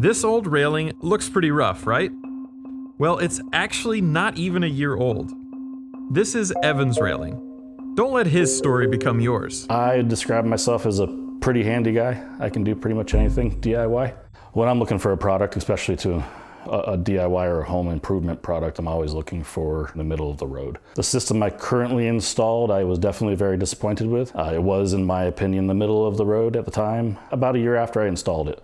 This old railing looks pretty rough, right? Well, it's actually not even a year old. This is Evan's railing. Don't let his story become yours. I describe myself as a pretty handy guy. I can do pretty much anything DIY. When I'm looking for a product, especially to a DIY or a home improvement product, I'm always looking for the middle of the road. The system I currently installed, I was definitely very disappointed with. It was, in my opinion, the middle of the road at the time. About a year after I installed it,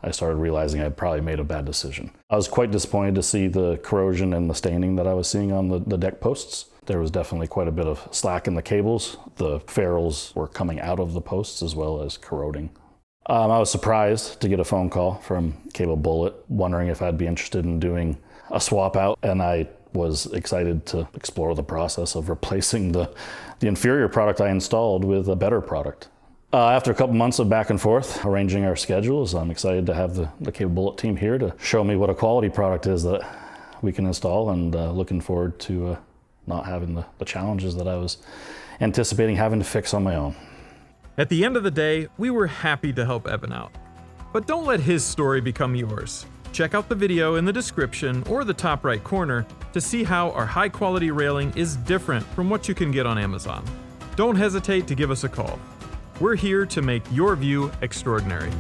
I started realizing I probably made a bad decision. I was quite disappointed to see the corrosion and the staining that I was seeing on the deck posts. There was definitely quite a bit of slack in the cables. The ferrules were coming out of the posts as well as corroding. I was surprised to get a phone call from Cable Bullet wondering if I'd be interested in doing a swap out, and I was excited to explore the process of replacing the inferior product I installed with a better product. After a couple months of back and forth, arranging our schedules, I'm excited to have the Cable Bullet team here to show me what a quality product is that we can install, and looking forward to not having the challenges that I was anticipating having to fix on my own. At the end of the day, we were happy to help Evan out. But don't let his story become yours. Check out the video in the description or the top right corner to see how our high quality railing is different from what you can get on Amazon. Don't hesitate to give us a call. We're here to make your view extraordinary.